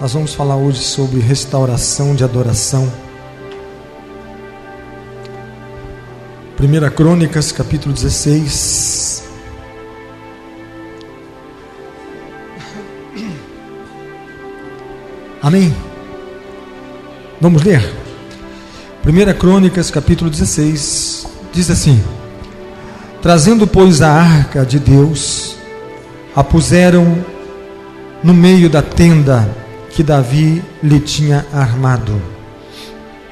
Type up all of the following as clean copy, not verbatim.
Nós vamos falar hoje sobre restauração de adoração. 1 Crônicas, capítulo 16. Amém? Vamos ler? 1 Crônicas, capítulo 16, diz assim: Trazendo, pois, a arca de Deus, a puseram no meio da tenda que Davi lhe tinha armado,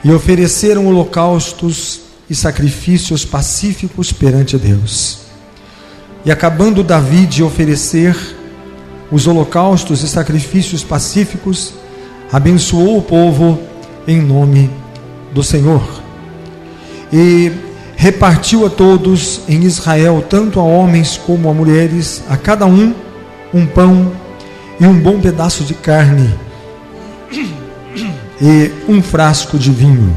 e ofereceram holocaustos e sacrifícios pacíficos perante Deus. E acabando Davi de oferecer os holocaustos e sacrifícios pacíficos, abençoou o povo em nome do Senhor, e repartiu a todos em Israel, tanto a homens como a mulheres, a cada um pão e um bom pedaço de carne e um frasco de vinho.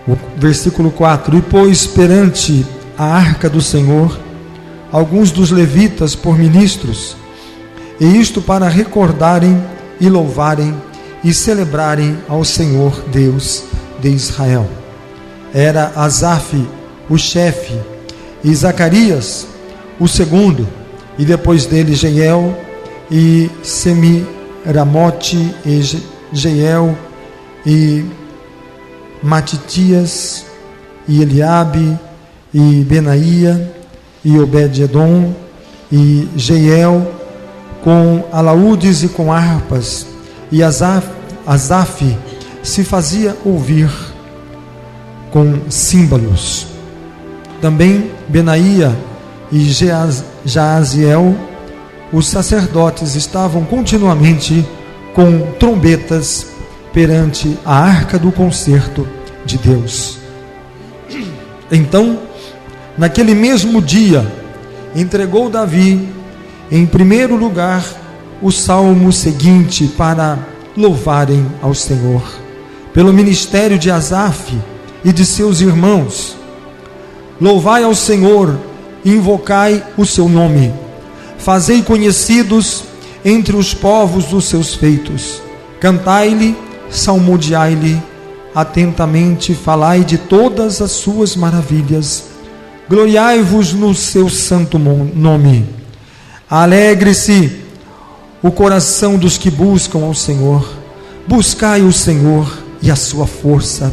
O versículo 4: E pôs perante a arca do Senhor alguns dos levitas por ministros, e isto para recordarem e louvarem e celebrarem ao Senhor Deus de Israel. Era Asaf o chefe, e Zacarias o segundo, e depois dele Jeiel e Semiramote e Jeiel e Matitias e Eliabe e Benaia e Obed-edom e Jeiel, com alaúdes e com harpas, e Asaf se fazia ouvir com símbolos. Também Benaia e Jaaziel, os sacerdotes, estavam continuamente com trombetas perante a arca do concerto de Deus. Então, naquele mesmo dia, entregou Davi, em primeiro lugar, o salmo seguinte para louvarem ao Senhor, pelo ministério de Asaf e de seus irmãos. Louvai ao Senhor, invocai o seu nome, fazei conhecidos entre os povos os seus feitos, cantai-lhe, salmodiai-lhe atentamente, falai de todas as suas maravilhas, gloriai-vos no seu santo nome. Alegre-se o coração dos que buscam ao Senhor. Buscai o Senhor e a sua força,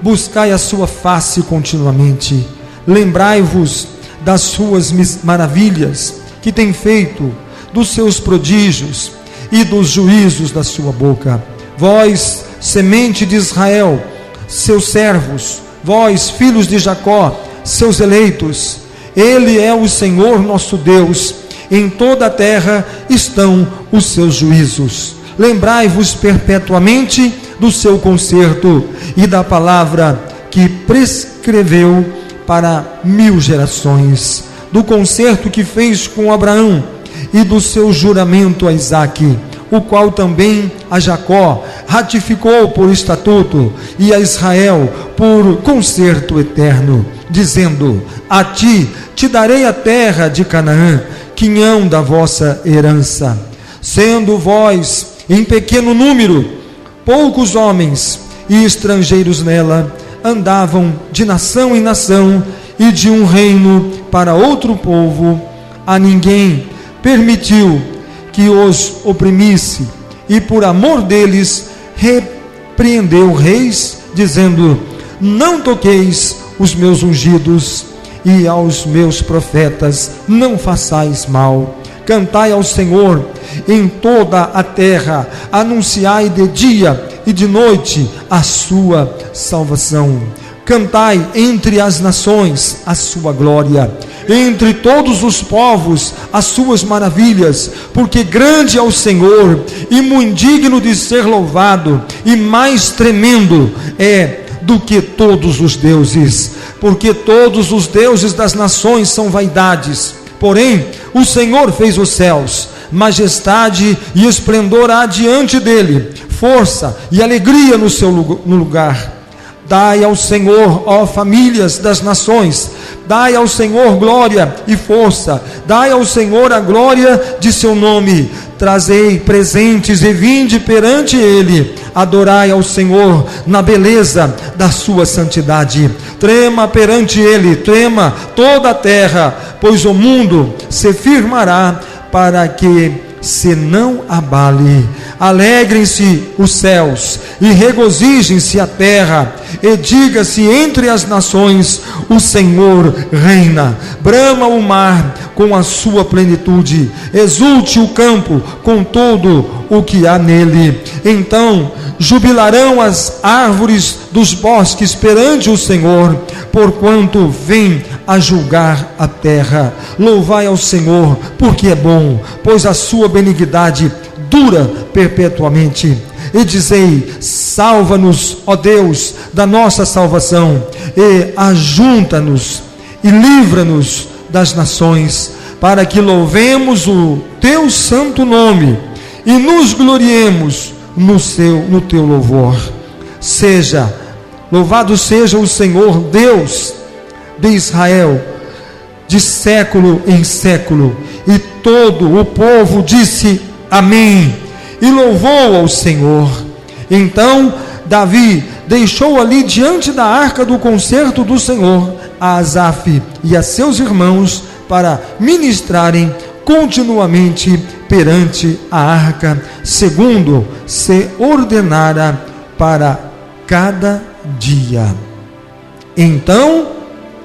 buscai a sua face continuamente. Lembrai-vos das suas maravilhas que tem feito, dos seus prodígios e dos juízos da sua boca. Vós, semente de Israel, seus servos, vós, filhos de Jacó, seus eleitos, Ele é o Senhor nosso Deus, em toda a terra estão os seus juízos. Lembrai-vos perpetuamente do seu concerto e da palavra que prescreveu para 1000 gerações, do concerto que fez com Abraão e do seu juramento a Isaque, o qual também a Jacó ratificou por estatuto e a Israel por concerto eterno, dizendo: a ti te darei a terra de Canaã, quinhão da vossa herança. Sendo vós em pequeno número, poucos homens e estrangeiros nela, andavam de nação em nação e de um reino para outro povo, a ninguém permitiu que os oprimisse, e por amor deles repreendeu reis, dizendo: não toqueis os meus ungidos, e aos meus profetas não façais mal. Cantai ao Senhor em toda a terra, anunciai de dia e de noite a sua salvação. Cantai entre as nações a sua glória, entre todos os povos as suas maravilhas, porque grande é o Senhor e muito digno de ser louvado, e mais tremendo é do que todos os deuses, porque todos os deuses das nações são vaidades, porém o Senhor fez os céus. Majestade e esplendor há diante dele, força e alegria no lugar. Dai ao Senhor, ó famílias das nações, Dai ao Senhor glória e força, dai ao Senhor a glória de seu nome. Trazei presentes e vinde perante Ele. Adorai ao Senhor na beleza da sua santidade. Trema perante Ele, trema toda a terra, pois o mundo se firmará para que se não abale. Alegrem-se os céus e regozijem-se a terra, e diga-se entre as nações: o Senhor reina. Brama o mar com a sua plenitude, exulte o campo com todo o que há nele. Então jubilarão as árvores dos bosques perante o Senhor, porquanto vem a julgar a terra. Louvai ao Senhor, porque é bom, pois a sua benignidade dura perpetuamente. E dizei: salva-nos, ó Deus, da nossa salvação, e ajunta-nos e livra-nos das nações, para que louvemos o teu santo nome e nos gloriemos no teu louvor. Louvado seja o Senhor Deus de Israel, de século em século. E todo o povo disse amém, e louvou ao Senhor. Então Davi deixou ali diante da arca do concerto do Senhor a Asaf e a seus irmãos, para ministrarem continuamente perante a arca, segundo se ordenara para cada dia. Então,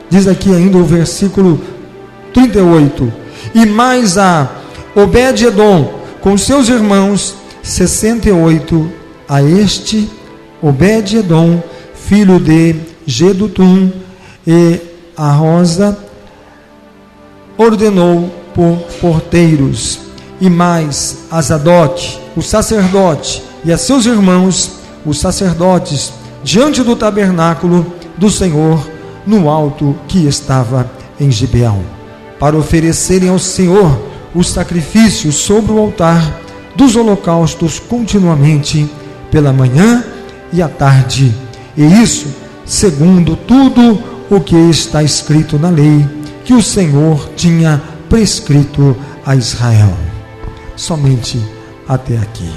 diz aqui ainda o versículo 38, e mais a Obed-edom com seus irmãos 68, a este Obed-edom, filho de Jedutum, e a Rosa ordenou por porteiros, e mais a Zadoc, o sacerdote, e a seus irmãos, os sacerdotes, diante do tabernáculo do Senhor, no alto que estava em Gibeão, para oferecerem ao Senhor os sacrifícios sobre o altar dos holocaustos continuamente, pela manhã e à tarde, e isso segundo tudo o que está escrito na lei que o Senhor tinha prescrito a Israel. Somente até aqui.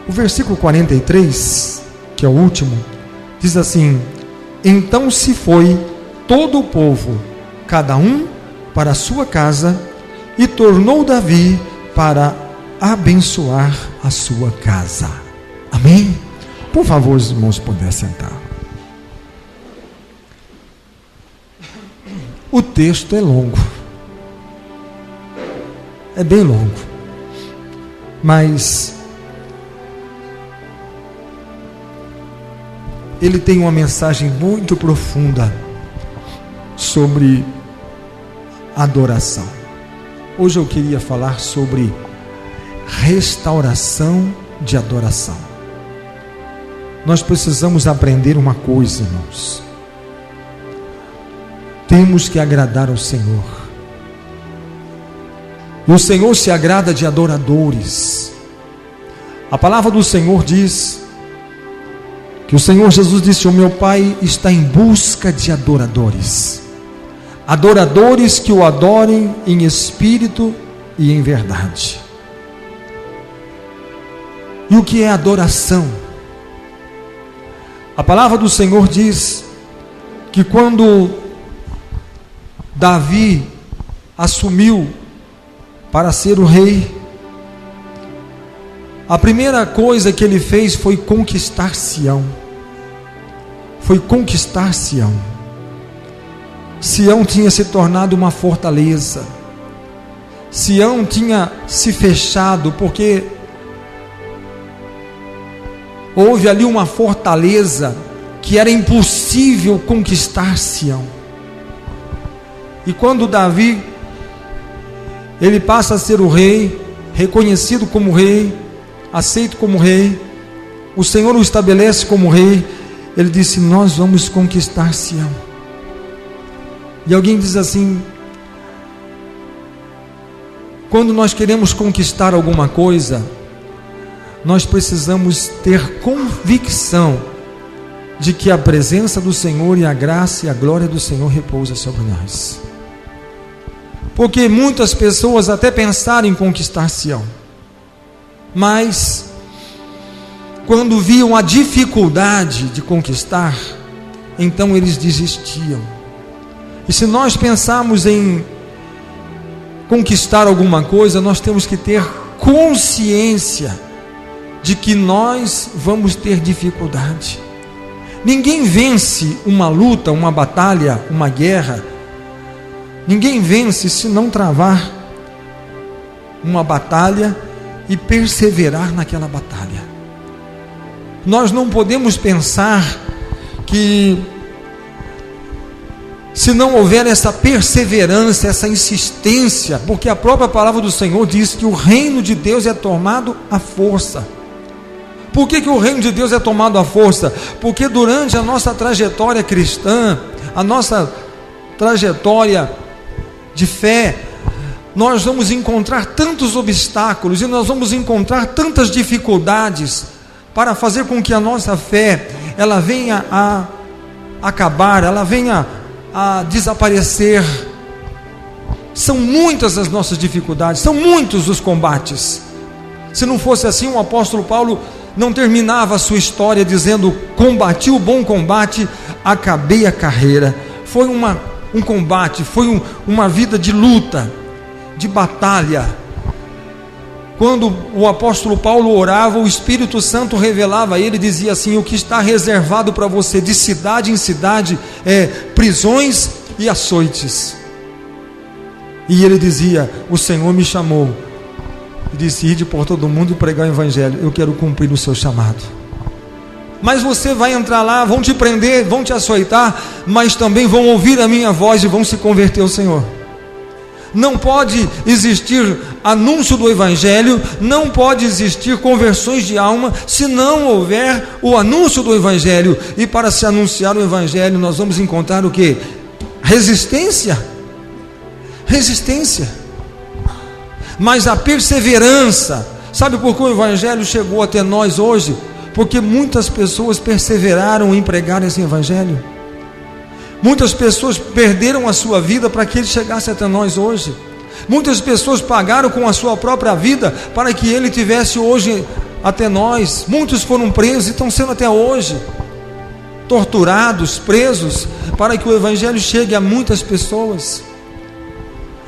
O versículo 43, que é o último, diz assim: então se foi todo o povo, cada um para a sua casa, e tornou Davi para abençoar a sua casa. Amém? Por favor, os irmãos, puderem sentar. O texto é longo, é bem longo, mas ele tem uma mensagem muito profunda sobre adoração. Hoje eu queria falar sobre restauração de adoração. Nós precisamos aprender uma coisa, irmãos. Temos que agradar ao Senhor. E o Senhor se agrada de adoradores. A palavra do Senhor diz que o Senhor Jesus disse: o meu Pai está em busca de adoradores. Adoradores que o adorem em espírito e em verdade. E o que é adoração? A palavra do Senhor diz que quando Davi assumiu para ser o rei, a primeira coisa que ele fez foi conquistar Sião. Foi conquistar Sião. Sião tinha se tornado uma fortaleza. Sião tinha se fechado, porque houve ali uma fortaleza que era impossível conquistar Sião. E quando Davi, ele passa a ser o rei, reconhecido como rei, aceito como rei, o Senhor o estabelece como rei, ele disse: nós vamos conquistar Sião. E alguém diz assim: quando nós queremos conquistar alguma coisa, nós precisamos ter convicção de que a presença do Senhor e a graça e a glória do Senhor repousa sobre nós. Porque muitas pessoas até pensaram em conquistar Sião, mas quando viam a dificuldade de conquistar, então eles desistiam. E se nós pensarmos em conquistar alguma coisa, nós temos que ter consciência de que nós vamos ter dificuldade. Ninguém vence uma luta, uma batalha, uma guerra. Ninguém vence se não travar uma batalha e perseverar naquela batalha. Nós não podemos pensar que se não houver essa perseverança, essa insistência, porque a própria palavra do Senhor diz que o reino de Deus é tomado à força. Por que o reino de Deus é tomado à força? Porque durante a nossa trajetória cristã, a nossa trajetória de fé, nós vamos encontrar tantos obstáculos e nós vamos encontrar tantas dificuldades para fazer com que a nossa fé ela venha a acabar, ela venha a desaparecer. São muitas as nossas dificuldades, são muitos os combates. Se não fosse assim, o apóstolo Paulo não terminava a sua história dizendo: combati o bom combate, acabei a carreira. Foi um combate, foi uma vida de luta, de batalha. Quando o apóstolo Paulo orava, o Espírito Santo revelava a ele, dizia assim: o que está reservado para você de cidade em cidade é prisões e açoites. E ele dizia: o Senhor me chamou e disse: ide por todo mundo e pregar o evangelho. Eu quero cumprir o seu chamado. Mas você vai entrar lá, vão te prender, vão te açoitar, mas também vão ouvir a minha voz e vão se converter ao Senhor. Não pode existir anúncio do evangelho, não pode existir conversões de alma se não houver o anúncio do evangelho. E para se anunciar o evangelho, nós vamos encontrar o quê? Resistência. Mas a perseverança. Sabe por que o evangelho chegou até nós hoje? Porque muitas pessoas perseveraram em pregar esse evangelho. Muitas pessoas perderam a sua vida para que ele chegasse até nós hoje. Muitas pessoas pagaram com a sua própria vida para que ele tivesse hoje até nós. Muitos foram presos e estão sendo até hoje torturados, presos, para que o evangelho chegue a muitas pessoas.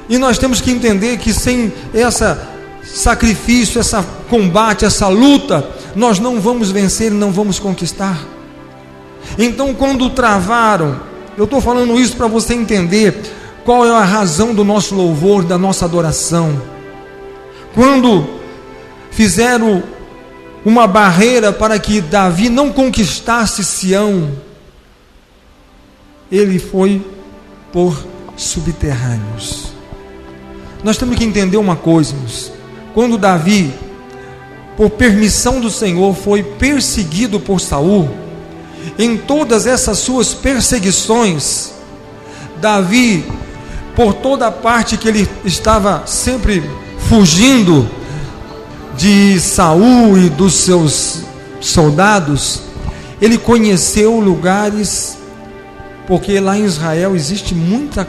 E nós temos que entender que sem esse sacrifício, esse combate, essa luta, nós não vamos vencer e não vamos conquistar. Então, quando travaram, eu estou falando isso para você entender qual é a razão do nosso louvor, da nossa adoração. Quando fizeram uma barreira para que Davi não conquistasse Sião, ele foi por subterrâneos. Nós temos que entender uma coisa, irmãos. Quando Davi, por permissão do Senhor, foi perseguido por Saul, em todas essas suas perseguições, Davi, por toda a parte que ele estava sempre fugindo de Saul e dos seus soldados, ele conheceu lugares, porque lá em Israel existe muitas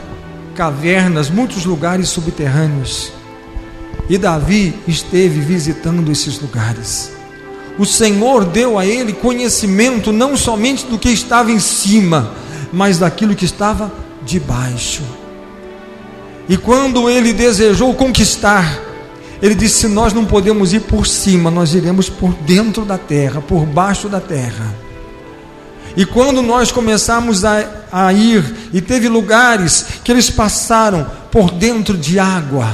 cavernas, muitos lugares subterrâneos, e Davi esteve visitando esses lugares. O Senhor deu a ele conhecimento não somente do que estava em cima, mas daquilo que estava debaixo. E quando ele desejou conquistar, ele disse: se nós não podemos ir por cima, nós iremos por dentro da terra, por baixo da terra. E quando nós começamos a ir, e teve lugares que eles passaram por dentro de água,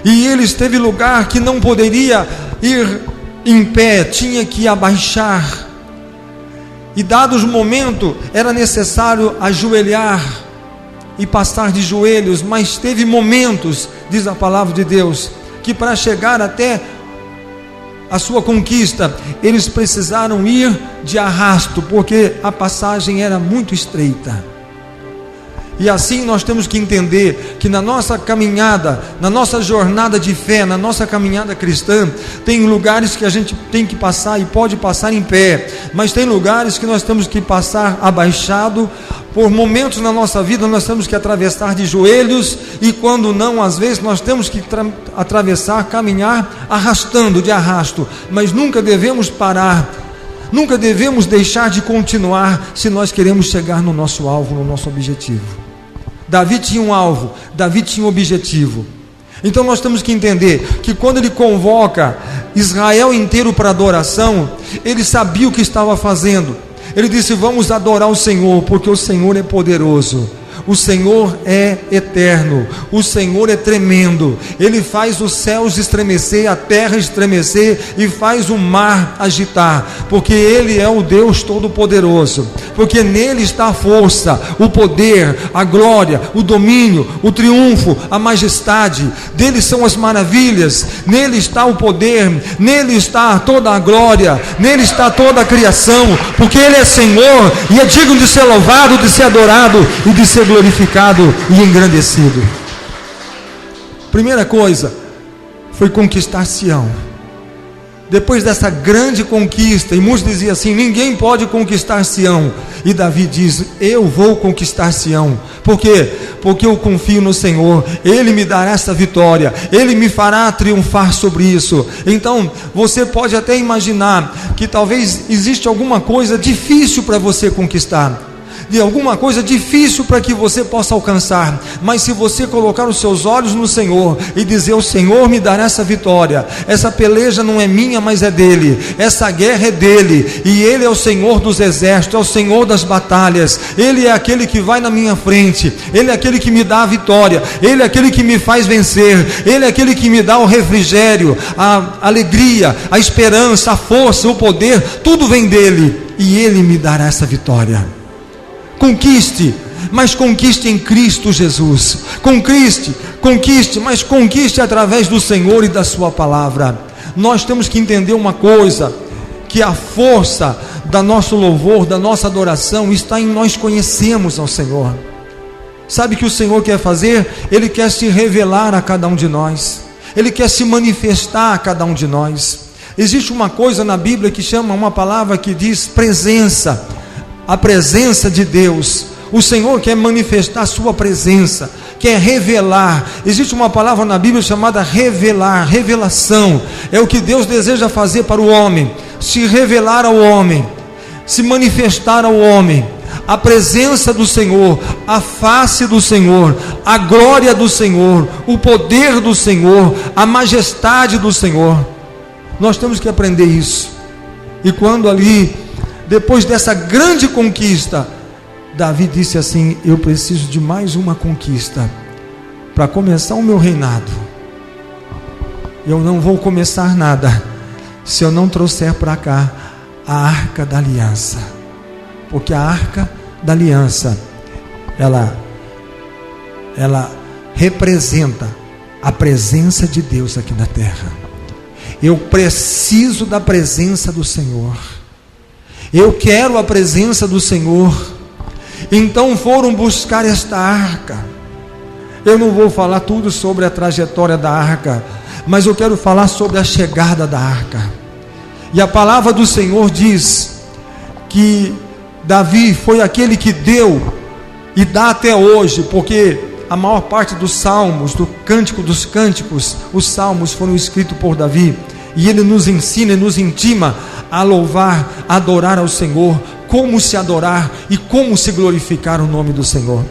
e eles teve lugar que não poderia ir em pé, tinha que abaixar, e dados momentos era necessário ajoelhar e passar de joelhos, mas teve momentos, diz a palavra de Deus, que para chegar até a sua conquista, eles precisaram ir de arrasto, porque a passagem era muito estreita. E assim nós temos que entender que na nossa caminhada, na nossa jornada de fé, na nossa caminhada cristã, tem lugares que a gente tem que passar e pode passar em pé, mas tem lugares que nós temos que passar abaixado. Por momentos na nossa vida nós temos que atravessar de joelhos, e quando não, às vezes nós temos que atravessar, caminhar arrastando, de arrasto, mas nunca devemos parar, nunca devemos deixar de continuar se nós queremos chegar no nosso alvo, no nosso objetivo. Davi tinha um alvo, Davi tinha um objetivo. Então nós temos que entender que quando ele convoca Israel inteiro para adoração, ele sabia o que estava fazendo. Ele disse: vamos adorar o Senhor, porque o Senhor é poderoso, o Senhor é eterno, o Senhor é tremendo. Ele faz os céus estremecer, a terra estremecer, e faz o mar agitar, porque Ele é o Deus Todo-Poderoso, porque nele está a força, o poder, a glória, o domínio, o triunfo, a majestade. Dele são as maravilhas, nele está o poder, nele está toda a glória, nele está toda a criação, porque Ele é Senhor e é digno de ser louvado, de ser adorado e de ser glorificado e engrandecido. Primeira coisa foi conquistar Sião. Depois dessa grande conquista, e muitos diziam assim: ninguém pode conquistar Sião, e Davi diz: eu vou conquistar Sião. Por quê? Porque eu confio no Senhor, Ele me dará essa vitória, Ele me fará triunfar sobre isso. Então você pode até imaginar que talvez existe alguma coisa difícil para você conquistar, de alguma coisa difícil para que você possa alcançar, mas se você colocar os seus olhos no Senhor e dizer: o Senhor me dará essa vitória, essa peleja não é minha, mas é dele, essa guerra é dele, e Ele é o Senhor dos exércitos, é o Senhor das batalhas, Ele é aquele que vai na minha frente, Ele é aquele que me dá a vitória, Ele é aquele que me faz vencer, Ele é aquele que me dá o refrigério, a alegria, a esperança, a força, o poder, tudo vem dele, e Ele me dará essa vitória. Conquiste, mas conquiste em Cristo Jesus. Conquiste, mas conquiste através do Senhor e da sua palavra. Nós temos que entender uma coisa, que a força do nosso louvor, da nossa adoração, está em nós conhecermos ao Senhor. Sabe o que o Senhor quer fazer? Ele quer se revelar a cada um de nós, Ele quer se manifestar a cada um de nós. Existe uma coisa na Bíblia que chama, uma palavra que diz presença. A presença de Deus. O Senhor quer manifestar a sua presença, quer revelar. Existe uma palavra na Bíblia chamada revelar, revelação. É o que Deus deseja fazer para o homem, se revelar ao homem, se manifestar ao homem. A presença do Senhor, a face do Senhor, a glória do Senhor, o poder do Senhor, a majestade do Senhor. Nós temos que aprender isso. E quando ali, depois dessa grande conquista, Davi disse assim: eu preciso de mais uma conquista para começar o meu reinado. Eu não vou começar nada se eu não trouxer para cá a Arca da Aliança, porque a Arca da Aliança ela representa a presença de Deus aqui na terra. Eu preciso da presença do Senhor. Eu quero a presença do Senhor. Então foram buscar esta arca. Eu não vou falar tudo sobre a trajetória da arca, mas eu quero falar sobre a chegada da arca. E a palavra do Senhor diz que Davi foi aquele que deu e dá até hoje, porque a maior parte dos salmos, do Cântico dos Cânticos, os salmos foram escritos por Davi, e ele nos ensina e nos intima a louvar, a adorar ao Senhor, como se adorar e como se glorificar o nome do Senhor.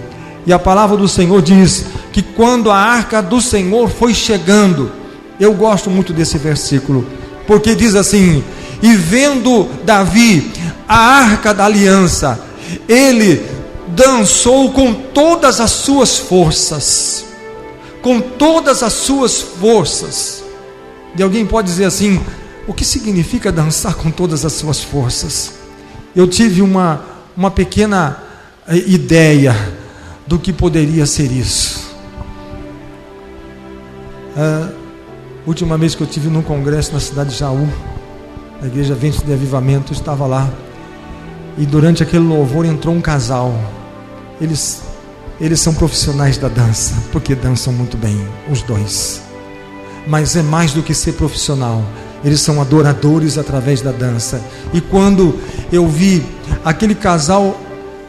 E a palavra do Senhor diz que quando a arca do Senhor foi chegando, eu gosto muito desse versículo, porque diz assim: e vendo Davi a arca da aliança, ele dançou com todas as suas forças. Com todas as suas forças. E alguém pode dizer assim: o que significa dançar com todas as suas forças? Eu tive uma pequena ideia do que poderia ser isso. Última vez que eu tive num congresso na cidade de Jaú, na igreja Ventos de Avivamento, eu estava lá, e durante aquele louvor entrou um casal. Eles eles são profissionais da dança, porque dançam muito bem, os dois. Mas é mais do que ser profissional, eles são adoradores através da dança. E quando eu vi aquele casal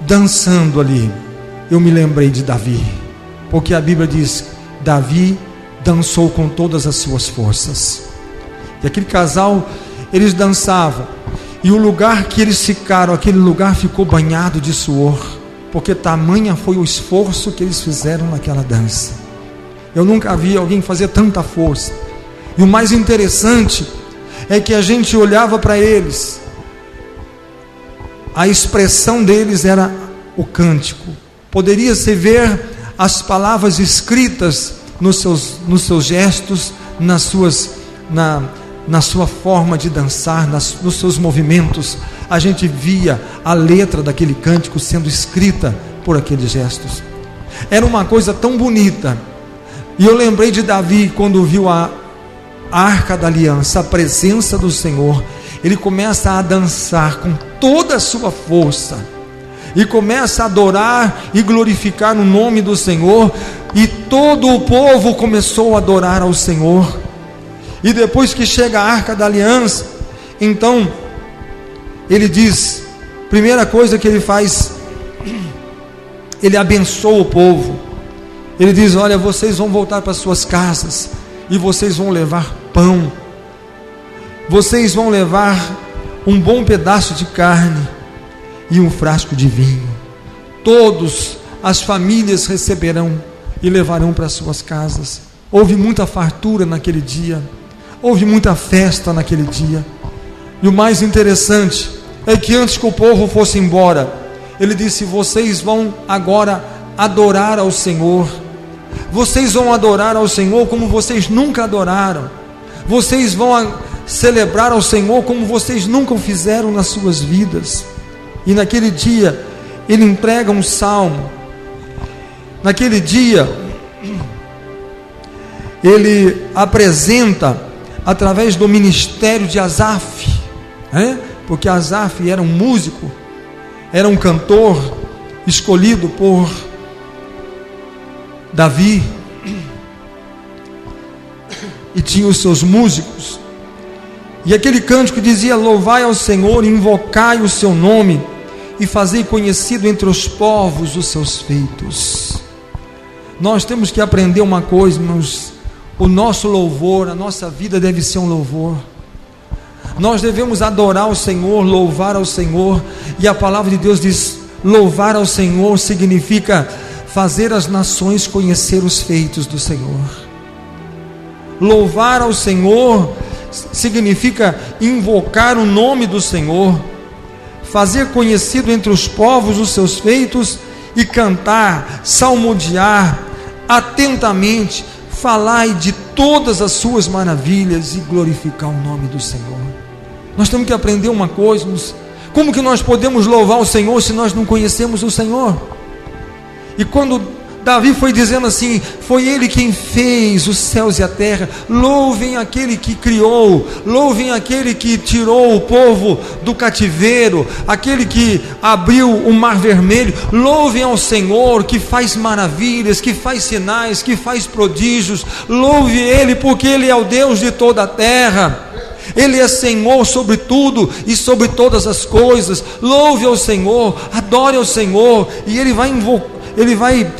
dançando ali, eu me lembrei de Davi, porque a Bíblia diz: Davi dançou com todas as suas forças. E aquele casal, eles dançavam, e o lugar que eles ficaram, aquele lugar ficou banhado de suor, porque tamanha foi o esforço que eles fizeram naquela dança. Eu nunca vi alguém fazer tanta força. E o mais interessante é que a gente olhava para eles, a expressão deles era o cântico. Poderia-se ver as palavras escritas nos seus gestos, na sua forma de dançar, nos seus movimentos. A gente via a letra daquele cântico sendo escrita por aqueles gestos. Era uma coisa tão bonita. E eu lembrei de Davi quando viu a Arca da Aliança, a presença do Senhor. Ele começa a dançar com toda a sua força, e começa a adorar e glorificar o nome do Senhor, e todo o povo começou a adorar ao Senhor. E depois que chega a Arca da Aliança, então ele diz, primeira coisa que ele faz, ele abençoa o povo. Ele diz: olha, vocês vão voltar para suas casas, e vocês vão levar pão, vocês vão levar um bom pedaço de carne e um frasco de vinho. Todas as famílias receberão e levarão para suas casas. Houve muita fartura naquele dia, houve muita festa naquele dia. E o mais interessante é que antes que o povo fosse embora, ele disse: vocês vão agora adorar ao Senhor. Vocês vão adorar ao Senhor como vocês nunca adoraram. Vocês vão celebrar ao Senhor como vocês nunca o fizeram nas suas vidas. E naquele dia ele entrega um salmo. Naquele dia ele apresenta, através do ministério de Asaf, porque Asaf era um músico, era um cantor escolhido por Davi, e tinha os seus músicos. E aquele cântico dizia: louvai ao Senhor, invocai o seu nome, e fazei conhecido entre os povos os seus feitos. Nós temos que aprender uma coisa, irmãos: o nosso louvor, a nossa vida deve ser um louvor. Nós devemos adorar ao Senhor, louvar ao Senhor. E a palavra de Deus diz: louvar ao Senhor significa fazer as nações conhecer os feitos do Senhor. Louvar ao Senhor significa invocar o nome do Senhor, fazer conhecido entre os povos os seus feitos, e cantar, salmodiar atentamente, falai de todas as suas maravilhas e glorificar o nome do Senhor. Nós temos que aprender uma coisa: como que nós podemos louvar o Senhor se nós não conhecemos o Senhor? E quando Davi foi dizendo assim: foi Ele quem fez os céus e a terra, louvem aquele que criou, louvem aquele que tirou o povo do cativeiro, aquele que abriu o mar vermelho, louvem ao Senhor que faz maravilhas, que faz sinais, que faz prodígios. Louve Ele, porque Ele é o Deus de toda a terra. Ele é Senhor sobre tudo e sobre todas as coisas. Louve ao Senhor, adore ao Senhor, e Ele vai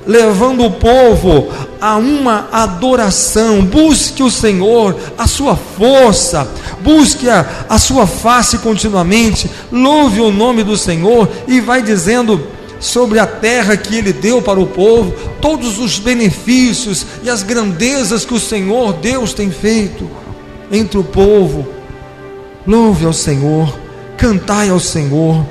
levando o povo a uma adoração. Busque o Senhor, a sua força, busque a sua face continuamente, louve o nome do Senhor, e vai dizendo sobre a terra que Ele deu para o povo, todos os benefícios e as grandezas que o Senhor Deus tem feito entre o povo. Louve ao Senhor, cantai ao Senhor.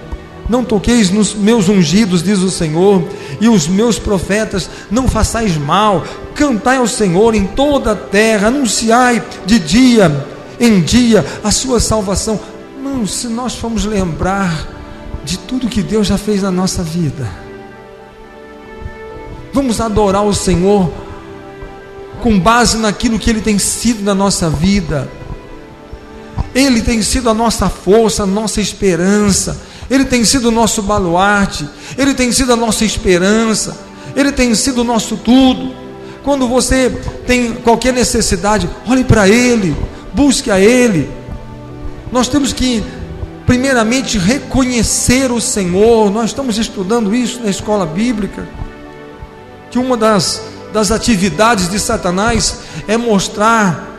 Não toqueis nos meus ungidos, diz o Senhor, e os meus profetas não façais mal. Cantai ao Senhor em toda a terra, anunciai de dia em dia a sua salvação. Não, se nós formos lembrar de tudo que Deus já fez na nossa vida, vamos adorar o Senhor com base naquilo que Ele tem sido na nossa vida. Ele tem sido a nossa força, a nossa esperança. Ele tem sido o nosso baluarte, Ele tem sido a nossa esperança. Ele tem sido o nosso tudo. Quando você tem qualquer necessidade, olhe para Ele, busque a Ele. Nós temos que primeiramente reconhecer o Senhor. Nós estamos estudando isso na escola bíblica, que uma das atividades de Satanás é mostrar: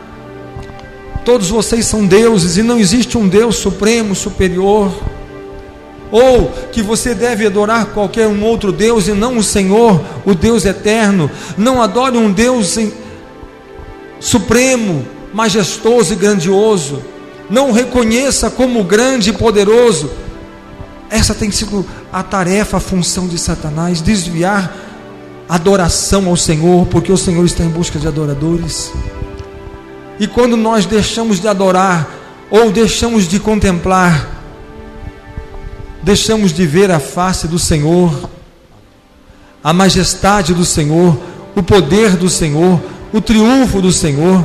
todos vocês são deuses e não existe um Deus supremo, superior, ou que você deve adorar qualquer um outro Deus e não o Senhor, o Deus eterno. Não adore um Deus supremo, majestoso e grandioso. Não o reconheça como grande e poderoso. Essa tem sido a tarefa, a função de Satanás: desviar a adoração ao Senhor, porque o Senhor está em busca de adoradores. E quando nós deixamos de adorar, ou deixamos de contemplar, deixamos de ver a face do Senhor, a majestade do Senhor, o poder do Senhor, o triunfo do Senhor,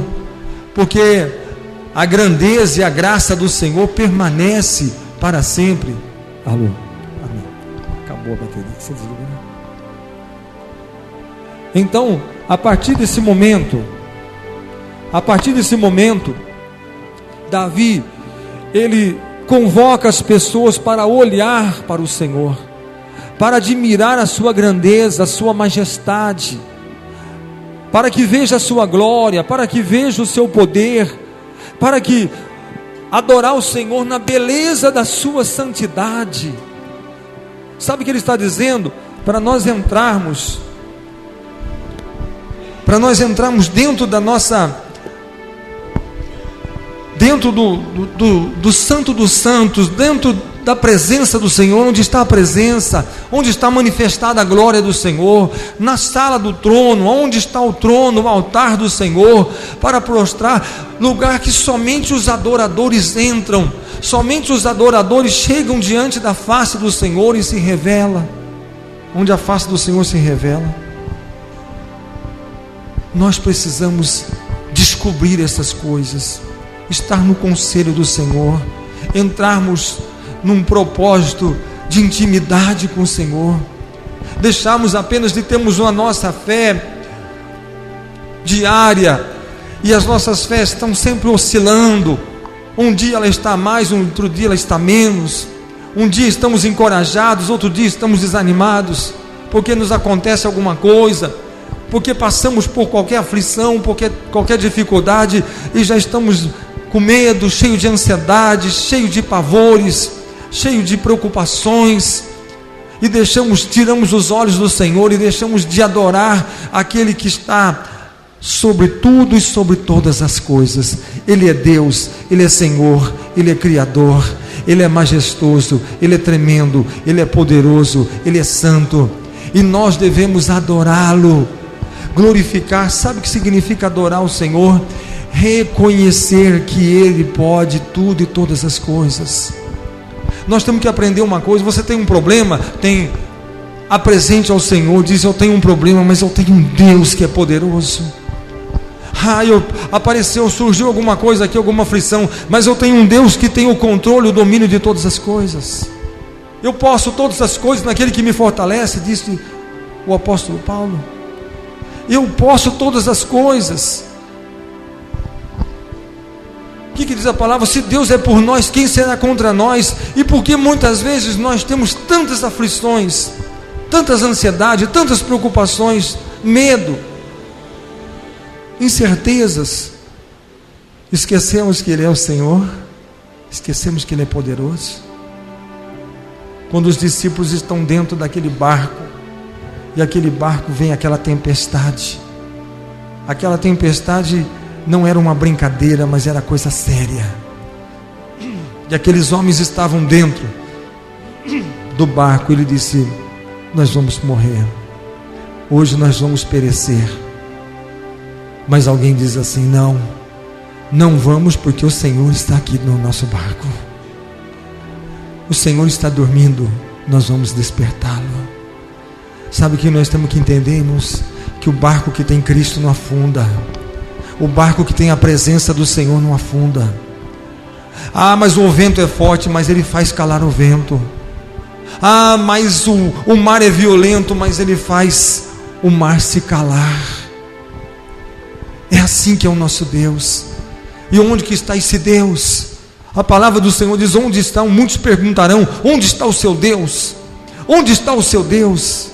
porque a grandeza e a graça do Senhor permanece para sempre. Alô? Amém. Acabou a bateria. Você desligou, né? Então, a partir desse momento, Davi, ele convoca as pessoas para olhar para o Senhor, para admirar a sua grandeza, a sua majestade, para que veja a sua glória, para que veja o seu poder, para que adorar o Senhor na beleza da sua santidade. Sabe o que ele está dizendo? Para nós entrarmos dentro da nossa, dentro do Santo dos Santos, dentro da presença do Senhor, onde está a presença, onde está manifestada a glória do Senhor, na sala do trono, onde está o trono, o altar do Senhor, para prostrar, lugar que somente os adoradores entram, somente os adoradores chegam diante da face do Senhor e se revela, onde a face do Senhor se revela. Nós precisamos descobrir essas coisas, estar no conselho do Senhor, entrarmos num propósito de intimidade com o Senhor, deixarmos apenas de termos a nossa fé diária, e as nossas fés estão sempre oscilando. Um dia ela está mais, outro dia ela está menos. Um dia estamos encorajados, outro dia estamos desanimados, porque nos acontece alguma coisa, porque passamos por qualquer aflição, qualquer dificuldade, e já estamos com medo, cheio de ansiedade, cheio de pavores, cheio de preocupações, e tiramos os olhos do Senhor e deixamos de adorar aquele que está sobre tudo e sobre todas as coisas. Ele é Deus, Ele é Senhor, Ele é Criador, Ele é majestoso, Ele é tremendo, Ele é poderoso, Ele é santo, e nós devemos adorá-lo, glorificar. Sabe o que significa adorar o Senhor? Reconhecer que Ele pode tudo e todas as coisas. Nós temos que aprender uma coisa: você tem um problema, apresente ao Senhor, diz: eu tenho um problema, mas eu tenho um Deus que é poderoso. Surgiu alguma coisa aqui, alguma aflição, mas eu tenho um Deus que tem o controle, o domínio de todas as coisas. Eu posso todas as coisas naquele que me fortalece, disse o apóstolo Paulo. Eu posso todas as coisas. O que diz a palavra? Se Deus é por nós, quem será contra nós? E por que muitas vezes nós temos tantas aflições, tantas ansiedades, tantas preocupações, medo, incertezas? Esquecemos que Ele é o Senhor, esquecemos que Ele é poderoso. Quando os discípulos estão dentro daquele barco, e aquele barco vem aquela tempestade não era uma brincadeira, mas era coisa séria, e aqueles homens estavam dentro do barco. Ele disse: nós vamos morrer, hoje nós vamos perecer. Mas alguém diz assim: não vamos, porque o Senhor está aqui no nosso barco, o Senhor está dormindo, nós vamos despertá-lo. Sabe o que nós temos que entender, irmãos? Que o barco que tem Cristo não afunda, o barco que tem a presença do Senhor não afunda. Mas o vento é forte, mas Ele faz calar o vento. Mas o mar é violento, mas Ele faz o mar se calar. É assim que é o nosso Deus. E onde que está esse Deus? A palavra do Senhor diz: onde estão? Muitos perguntarão: onde está o seu Deus? Onde está o seu Deus?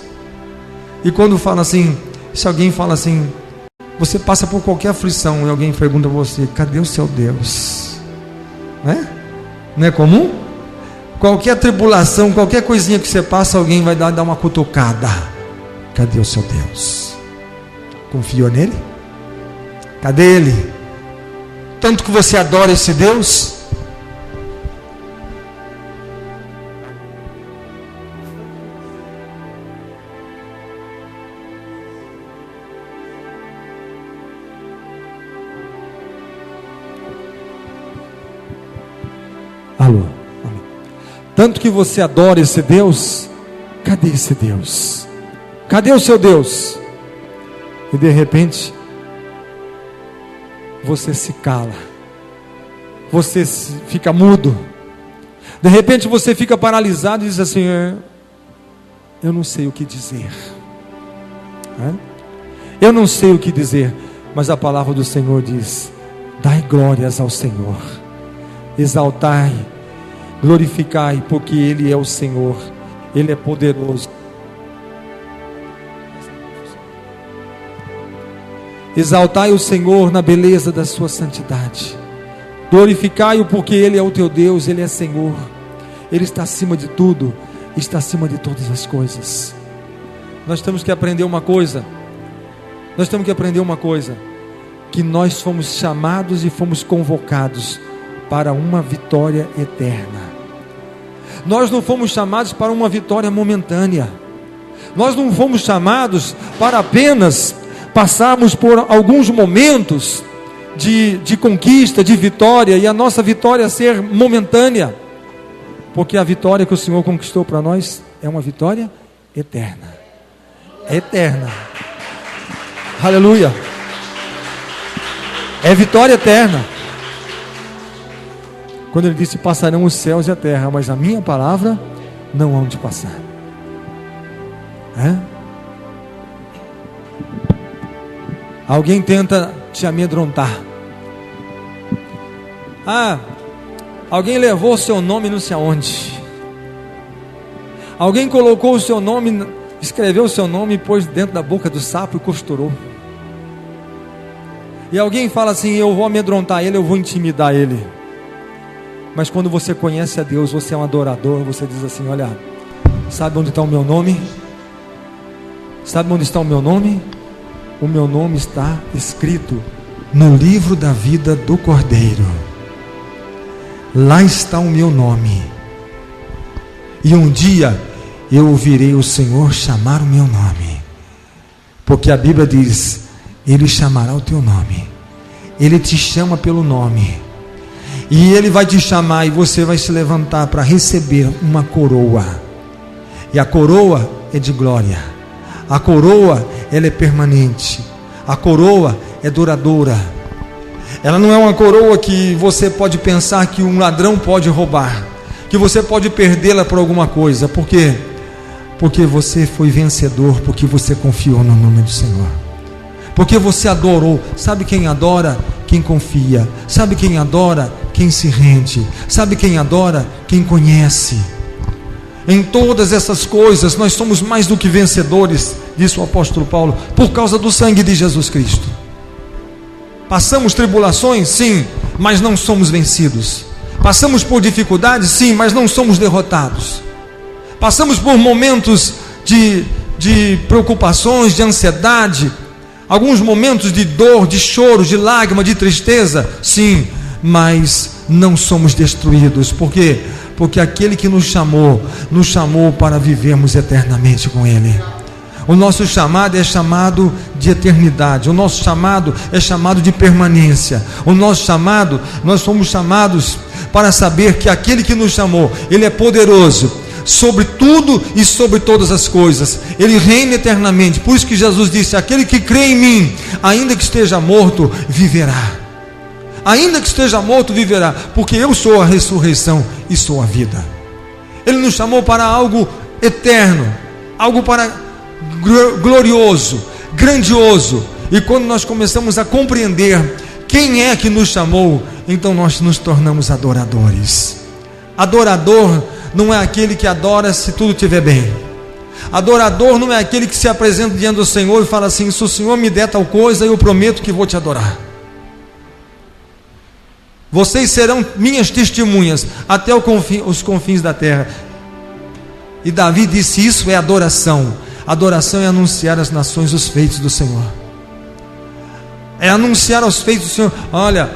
E quando fala assim, se alguém fala assim, você passa por qualquer aflição e alguém pergunta a você: cadê o seu Deus? Não é comum? Qualquer tribulação, qualquer coisinha que você passa, alguém vai dar uma cutucada: cadê o seu Deus? Confiou nele? Cadê ele? Tanto que você adora esse Deus? Alô? Tanto que você adora esse Deus? Cadê esse Deus? Cadê o seu Deus? E de repente você se cala, você fica mudo, de repente você fica paralisado e diz assim: eu não sei o que dizer, eu não sei o que dizer. Mas a palavra do Senhor diz: dai glórias ao Senhor, exaltai, glorificai, porque Ele é o Senhor, Ele é poderoso. Exaltai o Senhor na beleza da sua santidade, glorificai-o, porque Ele é o teu Deus, Ele é Senhor, Ele está acima de tudo, está acima de todas as coisas. Nós temos que aprender uma coisa, que nós fomos chamados e fomos convocados para uma vitória eterna. Nós não fomos chamados para uma vitória momentânea, nós não fomos chamados para apenas passarmos por alguns momentos de conquista, de vitória, e a nossa vitória ser momentânea, porque a vitória que o Senhor conquistou para nós é uma vitória eterna. É eterna. Aleluia. É vitória eterna. Quando Ele disse: passarão os céus e a terra, mas a minha palavra não hão de passar. Alguém tenta te amedrontar. Alguém levou o seu nome não sei aonde. Alguém colocou o seu nome, escreveu o seu nome e pôs dentro da boca do sapo e costurou. E alguém fala assim: eu vou amedrontar ele, eu vou intimidar ele. Mas quando você conhece a Deus, você é um adorador, você diz assim: olha, sabe onde está o meu nome? Sabe onde está o meu nome? O meu nome está escrito no livro da vida do Cordeiro. Lá está o meu nome. E um dia eu ouvirei o Senhor chamar o meu nome, porque a Bíblia diz: Ele chamará o teu nome. Ele te chama pelo nome, e Ele vai te chamar, e você vai se levantar para receber uma coroa. E a coroa é de glória. A coroa, ela é permanente. A coroa é duradoura. Ela não é uma coroa que você pode pensar que um ladrão pode roubar, que você pode perdê-la por alguma coisa. Por quê? Porque você foi vencedor, porque você confiou no nome do Senhor, porque você adorou. Sabe quem adora? Quem confia. Sabe quem adora? Quem se rende. Sabe quem adora? Quem conhece. Em todas essas coisas nós somos mais do que vencedores, disse o apóstolo Paulo, por causa do sangue de Jesus Cristo. Passamos tribulações? Sim, mas não somos vencidos. Passamos por dificuldades? Sim, mas não somos derrotados. Passamos por momentos de preocupações, de ansiedade, alguns momentos de dor, de choro, de lágrima, de tristeza? Sim, mas não somos destruídos. Por quê? Porque aquele que nos chamou para vivermos eternamente com Ele. O nosso chamado é chamado de eternidade. O nosso chamado é chamado de permanência. O nosso chamado, nós somos chamados para saber que aquele que nos chamou, Ele é poderoso sobre tudo e sobre todas as coisas. Ele reina eternamente. Por isso que Jesus disse: aquele que crê em mim, ainda que esteja morto, viverá. Ainda que esteja morto, viverá, porque eu sou a ressurreição e sou a vida. Ele nos chamou para algo eterno, algo para glorioso, grandioso. E quando nós começamos a compreender quem é que nos chamou, então nós nos tornamos adoradores. Adorador não é aquele que adora se tudo estiver bem. Adorador não é aquele que se apresenta diante do Senhor e fala assim: se o Senhor me der tal coisa, eu prometo que vou te adorar. Vocês serão minhas testemunhas até os confins da terra. E Davi disse: isso é adoração. Adoração é anunciar às nações os feitos do Senhor. É anunciar aos feitos do Senhor: olha,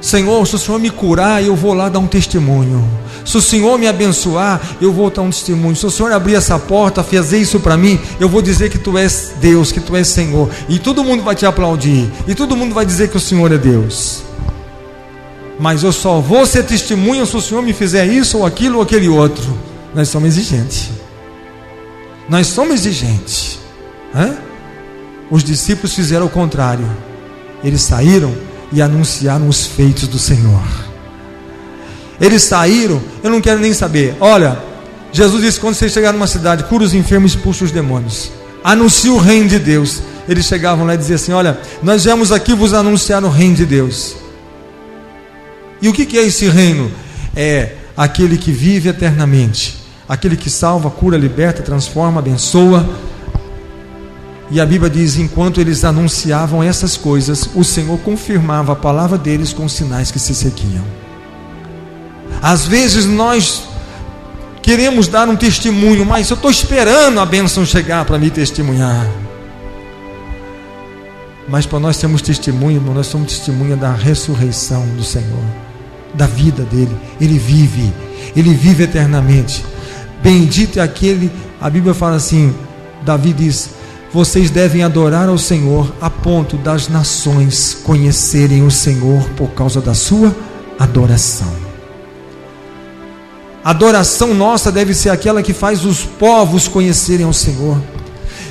Senhor, se o Senhor me curar, eu vou lá dar um testemunho. Se o Senhor me abençoar, eu vou dar um testemunho. Se o Senhor abrir essa porta, fazer isso para mim, eu vou dizer que Tu és Deus, que Tu és Senhor. E todo mundo vai te aplaudir. E todo mundo vai dizer que o Senhor é Deus. Mas eu só vou ser testemunha se o Senhor me fizer isso ou aquilo ou aquele outro. Nós somos exigentes. Nós somos exigentes. Os discípulos fizeram o contrário. Eles saíram e anunciaram os feitos do Senhor. Eles saíram, eu não quero nem saber. Olha, Jesus disse: quando vocês chegarem numa cidade, cura os enfermos e expulsa os demônios. Anuncia o reino de Deus. Eles chegavam lá e diziam assim: olha, nós viemos aqui vos anunciar o reino de Deus. E o que é esse reino? É aquele que vive eternamente, aquele que salva, cura, liberta, transforma, abençoa. E a Bíblia diz: enquanto eles anunciavam essas coisas, o Senhor confirmava a palavra deles com os sinais que se seguiam. Às vezes nós queremos dar um testemunho, mas eu estou esperando a bênção chegar para me testemunhar. Mas para nós termos testemunho, nós somos testemunha da ressurreição do Senhor, da vida dele. Ele vive eternamente. Bendito é aquele, a Bíblia fala assim, Davi diz: vocês devem adorar ao Senhor a ponto das nações conhecerem o Senhor por causa da sua adoração. A adoração nossa deve ser aquela que faz os povos conhecerem ao Senhor.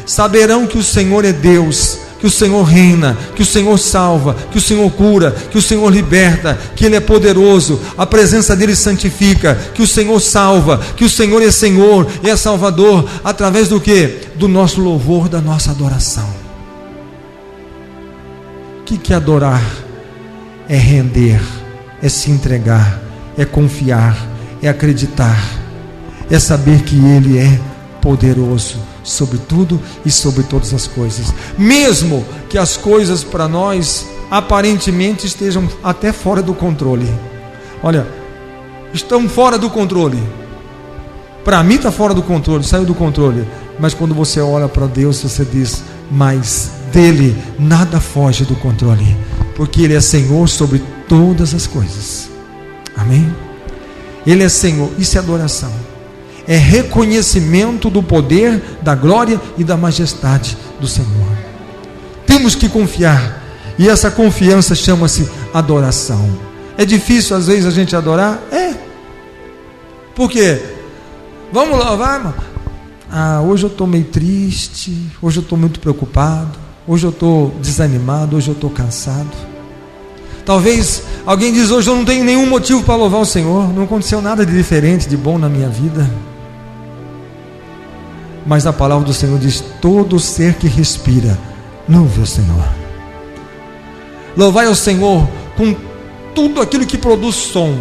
Saberão que o Senhor é Deus, que o Senhor reina, que o Senhor salva, que o Senhor cura, que o Senhor liberta, que Ele é poderoso, a presença dEle santifica, que o Senhor salva, que o Senhor é Senhor e é Salvador, através do quê? Do nosso louvor, da nossa adoração. O que é adorar? É render, é se entregar, é confiar, é acreditar, é saber que Ele é poderoso sobre tudo e sobre todas as coisas, mesmo que as coisas para nós aparentemente estejam até fora do controle. Olha, estão fora do controle. Para mim está fora do controle, saiu do controle. Mas quando você olha para Deus, você diz: mas dele nada foge do controle, porque Ele é Senhor sobre todas as coisas. Amém? Ele é Senhor. Isso é adoração. É reconhecimento do poder, da glória e da majestade do Senhor. Temos que confiar. E essa confiança chama-se adoração. É difícil às vezes a gente adorar? É. Por quê? Vamos louvar, irmão? Hoje eu estou meio triste. Hoje eu estou muito preocupado. Hoje eu estou desanimado. Hoje eu estou cansado. Talvez alguém diz: hoje eu não tenho nenhum motivo para louvar o Senhor, não aconteceu nada de diferente, de bom na minha vida. Mas a palavra do Senhor diz: todo ser que respira, louve o Senhor. Louvai ao Senhor com tudo aquilo que produz som.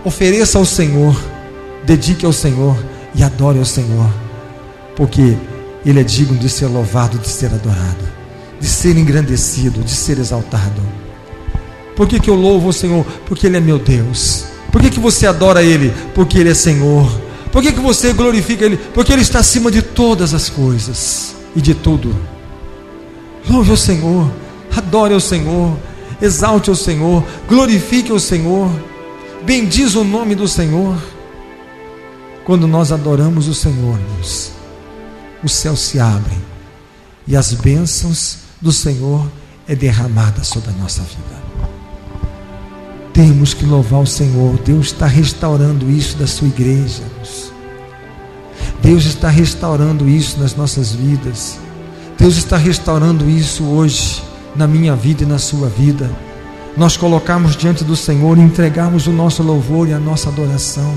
Ofereça ao Senhor, dedique ao Senhor e adore ao Senhor, porque Ele é digno de ser louvado, de ser adorado, de ser engrandecido, de ser exaltado. Por que eu louvo o Senhor? Porque Ele é meu Deus. Por que você adora Ele? Porque Ele é Senhor. Por que você glorifica Ele? Porque Ele está acima de todas as coisas e de tudo. Louve o Senhor, adore o Senhor, exalte o Senhor, glorifique o Senhor, bendiz o nome do Senhor. Quando nós adoramos o Senhor, irmãos, os céus se abrem e as bênçãos do Senhor é derramada sobre a nossa vida. Temos que louvar o Senhor. Deus está restaurando isso da sua igreja. Deus está restaurando isso nas nossas vidas. Deus está restaurando isso hoje na minha vida e na sua vida. Nós colocarmos diante do Senhor e entregarmos o nosso louvor e a nossa adoração.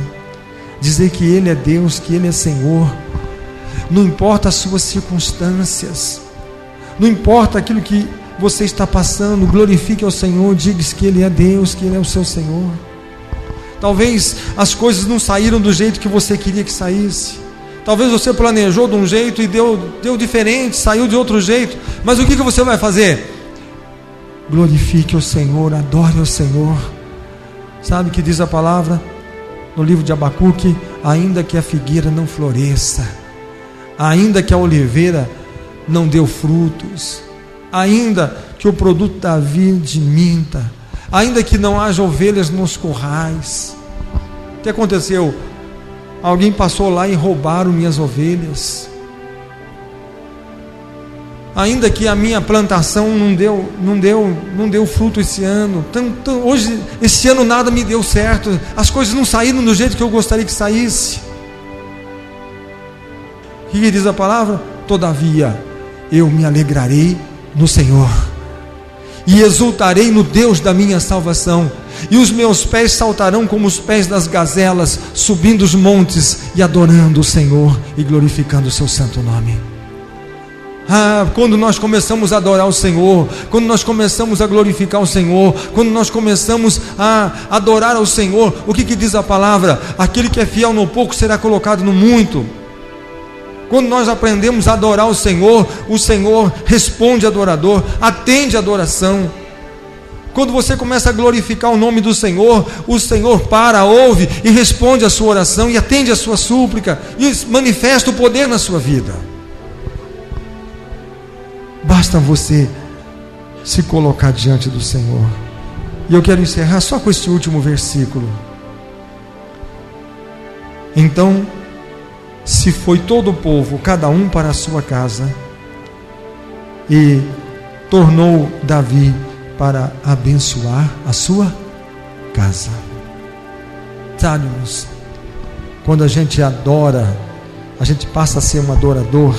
Dizer que Ele é Deus, que Ele é Senhor. Não importa as suas circunstâncias, não importa aquilo que você está passando, glorifique ao Senhor, diga que Ele é Deus, que Ele é o seu Senhor. Talvez as coisas não saíram do jeito que você queria que saísse, talvez você planejou de um jeito e deu diferente, saiu de outro jeito, mas o que você vai fazer? Glorifique o Senhor, adore o Senhor. Sabe o que diz a palavra no livro de Abacuque? Ainda que a figueira não floresça, ainda que a oliveira não deu frutos, ainda que o produto da vide minta, ainda que não haja ovelhas nos currais. O que aconteceu? Alguém passou lá e roubaram minhas ovelhas. Ainda que a minha plantação não deu fruto esse ano, hoje, esse ano nada me deu certo, as coisas não saíram do jeito que eu gostaria que saísse. O que diz a palavra? Todavia eu me alegrarei no Senhor e exultarei no Deus da minha salvação, e os meus pés saltarão como os pés das gazelas, subindo os montes e adorando o Senhor e glorificando o seu santo nome. Quando nós começamos a adorar o Senhor, quando nós começamos a glorificar o Senhor, quando nós começamos a adorar ao Senhor, o que diz a palavra? Aquele que é fiel no pouco será colocado no muito. Quando nós aprendemos a adorar o Senhor responde adorador, atende a adoração. Quando você começa a glorificar o nome do Senhor, o Senhor para, ouve e responde a sua oração e atende a sua súplica e manifesta o poder na sua vida. Basta você se colocar diante do Senhor. E eu quero encerrar só com este último versículo. Então se foi todo o povo, cada um para a sua casa, e tornou Davi para abençoar a sua casa. Sabe, irmãos, quando a gente adora, a gente passa a ser um adorador,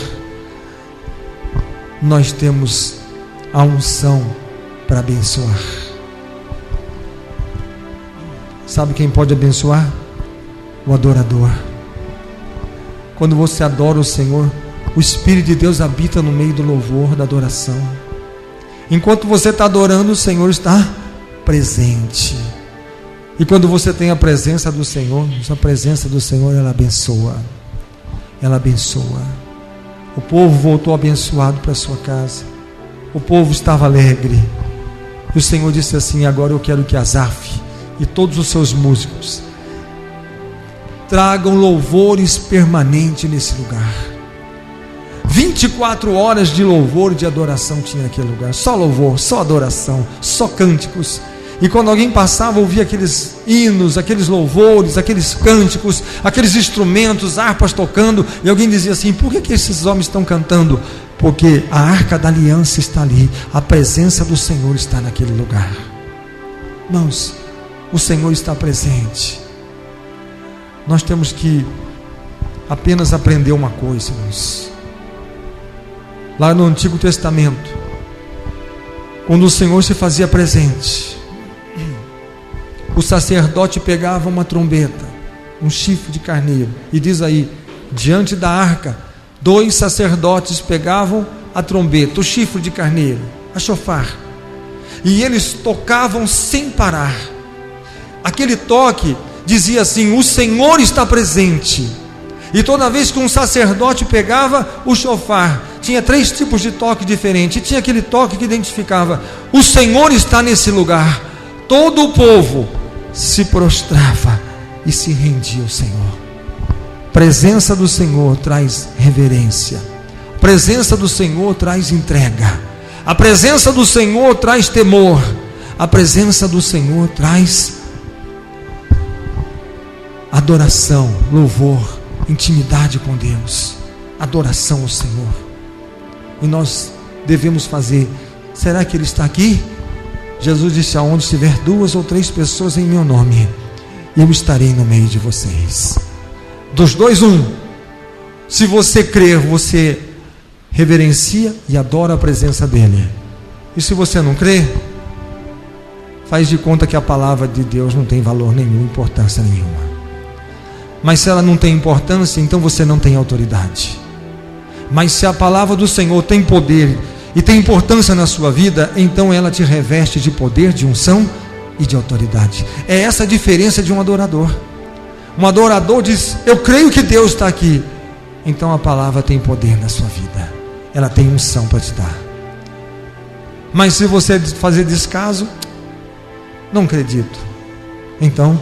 nós temos a unção para abençoar. Sabe quem pode abençoar? O adorador. Quando você adora o Senhor, o Espírito de Deus habita no meio do louvor, da adoração. Enquanto você está adorando, o Senhor está presente. E quando você tem a presença do Senhor, a presença do Senhor, ela abençoa. Ela abençoa. O povo voltou abençoado para a sua casa. O povo estava alegre. E o Senhor disse assim: agora eu quero que Asaf e todos os seus músicos tragam louvores permanentes nesse lugar. 24 horas de louvor e de adoração tinha naquele lugar. Só louvor, só adoração, só cânticos. E quando alguém passava, ouvia aqueles hinos, aqueles louvores, aqueles cânticos, aqueles instrumentos, harpas tocando, e alguém dizia assim: por que esses homens estão cantando? Porque a arca da aliança está ali, a presença do Senhor está naquele lugar. Irmãos, o Senhor está presente. Nós temos que apenas aprender uma coisa, irmãos. Lá no Antigo Testamento, quando o Senhor se fazia presente, o sacerdote pegava uma trombeta, um chifre de carneiro, e diz aí, diante da arca, 2 sacerdotes pegavam a trombeta, o chifre de carneiro, a chofar, e eles tocavam sem parar. Aquele toque dizia assim: o Senhor está presente. E toda vez que um sacerdote pegava o chofar, tinha 3 tipos de toque diferentes, e tinha aquele toque que identificava: o Senhor está nesse lugar. Todo o povo se prostrava e se rendia ao Senhor. A presença do Senhor traz reverência, a presença do Senhor traz entrega, a presença do Senhor traz temor, a presença do Senhor traz adoração, louvor, intimidade com Deus, adoração ao Senhor. E nós devemos fazer. Será que Ele está aqui? Jesus disse: aonde estiver 2 ou 3 pessoas em meu nome, eu estarei no meio de vocês. Dos 2, 1. Se você crer, você reverencia e adora a presença dEle. E se você não crer, faz de conta que a palavra de Deus não tem valor nenhum, importância nenhuma. Mas se ela não tem importância, então você não tem autoridade. Mas se a palavra do Senhor tem poder e tem importância na sua vida, então ela te reveste de poder, de unção e de autoridade. É essa a diferença de um adorador. Um adorador diz: eu creio que Deus está aqui. Então a palavra tem poder na sua vida, ela tem unção para te dar. Mas se você fazer descaso, não acredito, então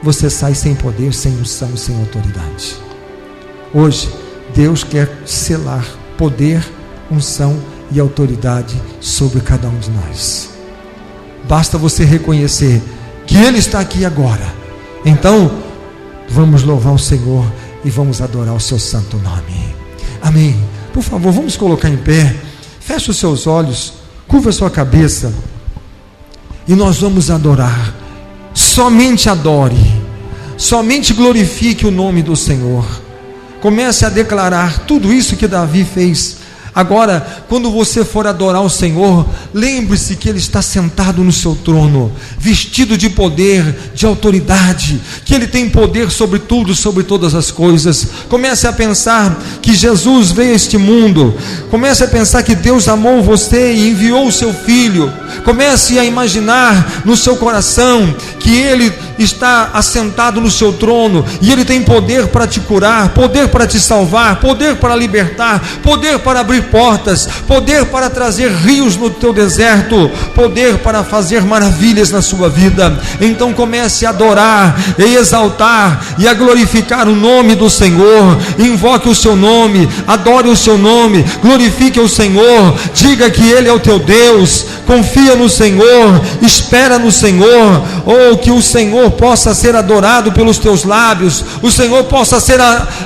você sai sem poder, sem unção, sem autoridade. Hoje Deus quer selar poder, unção e autoridade sobre cada um de nós. Basta você reconhecer que Ele está aqui agora. Então vamos louvar o Senhor e vamos adorar o seu santo nome. Amém. Por favor, vamos colocar em pé. Feche os seus olhos, curva a sua cabeça e nós vamos adorar. Somente adore, somente glorifique o nome do Senhor. Comece a declarar tudo isso que Davi fez. Agora, quando você for adorar o Senhor, lembre-se que Ele está sentado no seu trono, vestido de poder, de autoridade, que Ele tem poder sobre tudo, sobre todas as coisas. Comece a pensar que Jesus veio a este mundo. Comece a pensar que Deus amou você e enviou o seu Filho. Comece a imaginar no seu coração que Ele está assentado no seu trono e Ele tem poder para te curar, poder para te salvar, poder para libertar, poder para abrir portas, poder para trazer rios no teu deserto, poder para fazer maravilhas na sua vida. Então comece a adorar e exaltar e a glorificar o nome do Senhor. Invoque o seu nome, adore o seu nome, glorifique o Senhor, diga que Ele é o teu Deus, confia no Senhor, espera no Senhor. Ou que o Senhor possa ser adorado pelos teus lábios, o Senhor possa ser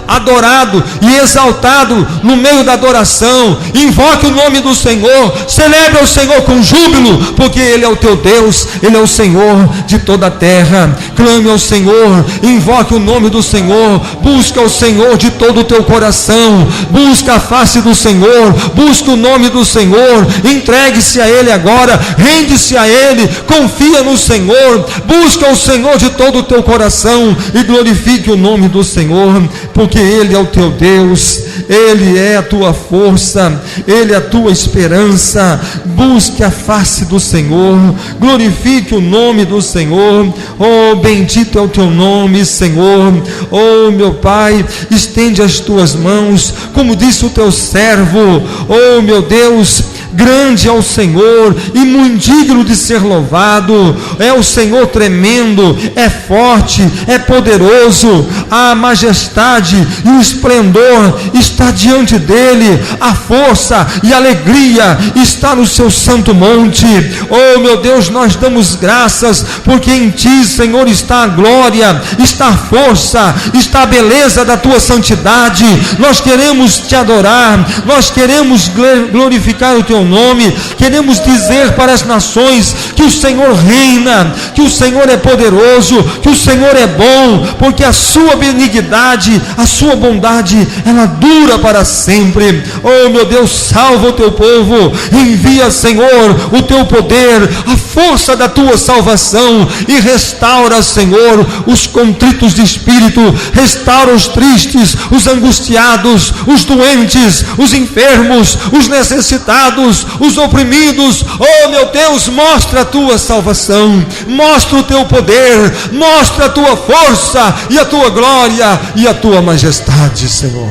adorado e exaltado no meio da adoração. Invoque o nome do Senhor, celebre o Senhor com júbilo, porque Ele é o teu Deus, Ele é o Senhor de toda a terra. Clame ao Senhor, invoque o nome do Senhor, busca o Senhor de todo o teu coração, busca a face do Senhor, busca o nome do Senhor, entregue-se a Ele agora, rende-se a Ele, confia no Senhor, busca o Senhor de todo o teu coração e glorifique o nome do Senhor, porque Ele é o teu Deus, Ele é a tua força, Ele é a tua esperança. Busque a face do Senhor, glorifique o nome do Senhor. Oh, bendito é o teu nome, Senhor. Oh, meu Pai, estende as tuas mãos, como disse o teu servo. Oh, meu Deus, grande é o Senhor e muito digno de ser louvado. É o Senhor tremendo, é forte, é poderoso. A majestade e o esplendor está diante dele, a força e a alegria está no seu santo monte. Oh, meu Deus, nós damos graças, porque em ti, Senhor, está a glória, está a força, está a beleza da tua santidade. Nós queremos te adorar, nós queremos glorificar o teu nome, queremos dizer para as nações que o Senhor reina, que o Senhor é poderoso, que o Senhor é bom, porque a sua benignidade, a sua bondade, ela dura para sempre. Oh, meu Deus, salva o teu povo, envia, Senhor, o teu poder, a força da tua salvação, e restaura, Senhor, os contritos de espírito, restaura os tristes, os angustiados, os doentes, os enfermos, os necessitados, os oprimidos. Oh, meu Deus, mostra a tua salvação, mostra o teu poder, mostra a tua força e a tua glória e a tua majestade, Senhor.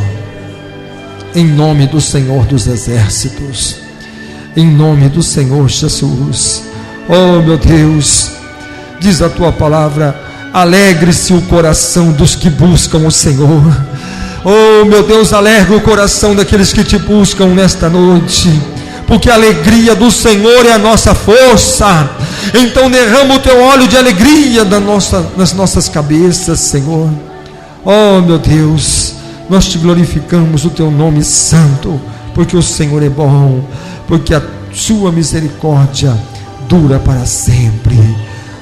Em nome do Senhor dos exércitos, em nome do Senhor Jesus. Oh, meu Deus, diz a tua palavra: alegre-se o coração dos que buscam o Senhor. Oh, meu Deus, alegra o coração daqueles que te buscam nesta noite, porque a alegria do Senhor é a nossa força. Então derrama o teu óleo de alegria nas nossas cabeças, Senhor. Oh, meu Deus, nós te glorificamos o teu nome santo, porque o Senhor é bom, porque a sua misericórdia dura para sempre.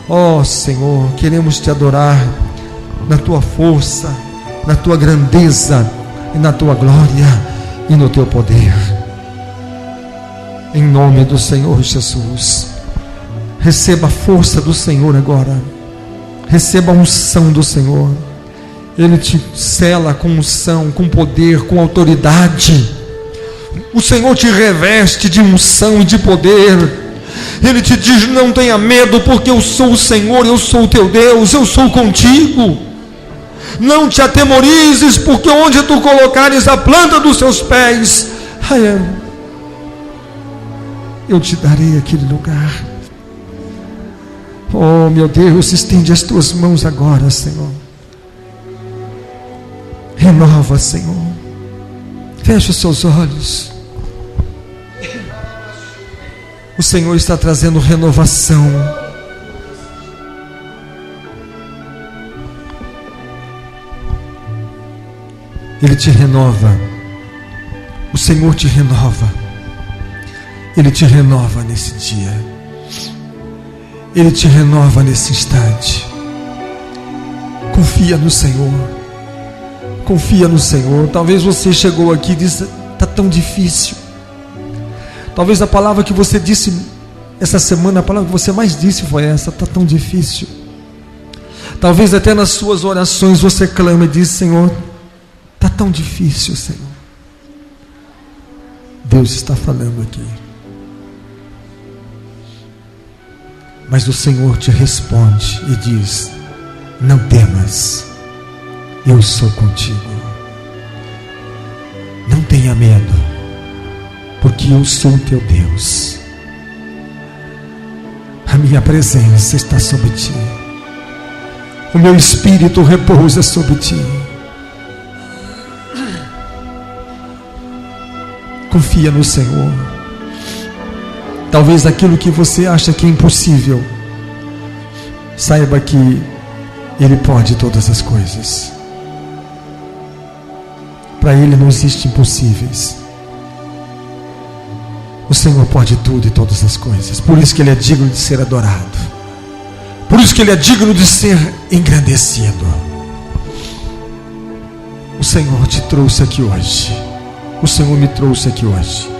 Oh, Senhor, queremos te adorar na tua força, na tua grandeza e na tua glória e no teu poder. Em nome do Senhor Jesus, receba a força do Senhor agora, receba a unção do Senhor. Ele te sela com unção, com poder, com autoridade. O Senhor te reveste de unção e de poder. Ele te diz: não tenha medo, porque eu sou o Senhor, eu sou o teu Deus, eu sou contigo. Não te atemorizes, porque onde tu colocares a planta dos seus pés, eu te darei aquele lugar. Oh meu Deus, estende as tuas mãos agora, Senhor. Renova, Senhor. Feche os seus olhos. O Senhor está trazendo renovação. Ele te renova. O Senhor te renova. Ele te renova nesse dia. Ele te renova nesse instante. Confia no Senhor. Confia no Senhor. Talvez você chegou aqui e disse: está tão difícil. Talvez a palavra que você disse essa semana, a palavra que você mais disse foi essa: está tão difícil. Talvez até nas suas orações você clama e diz: Senhor, está tão difícil, Senhor. Deus está falando aqui. Mas o Senhor te responde e diz: não temas, eu sou contigo. Não tenha medo, porque eu sou o teu Deus. A minha presença está sobre ti. O meu Espírito repousa sobre ti. Confia no Senhor. Talvez aquilo que você acha que é impossível, saiba que Ele pode todas as coisas. Para Ele não existem impossíveis. O Senhor pode tudo e todas as coisas. Por isso que Ele é digno de ser adorado. Por isso que Ele é digno de ser engrandecido. O Senhor te trouxe aqui hoje. O Senhor me trouxe aqui hoje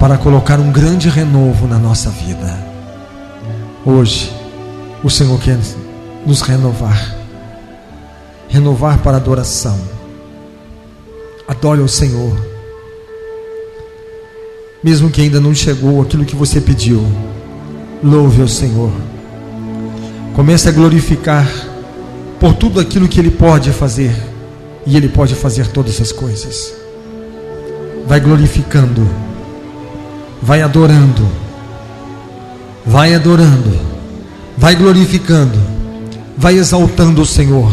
para colocar um grande renovo na nossa vida. Hoje o Senhor quer nos renovar. Renovar para adoração. Adore ao Senhor. Mesmo que ainda não chegou aquilo que você pediu, louve ao Senhor. Comece a glorificar por tudo aquilo que Ele pode fazer. E Ele pode fazer todas as coisas. Vai glorificando. Vai adorando. Vai adorando. Vai glorificando. Vai exaltando o Senhor.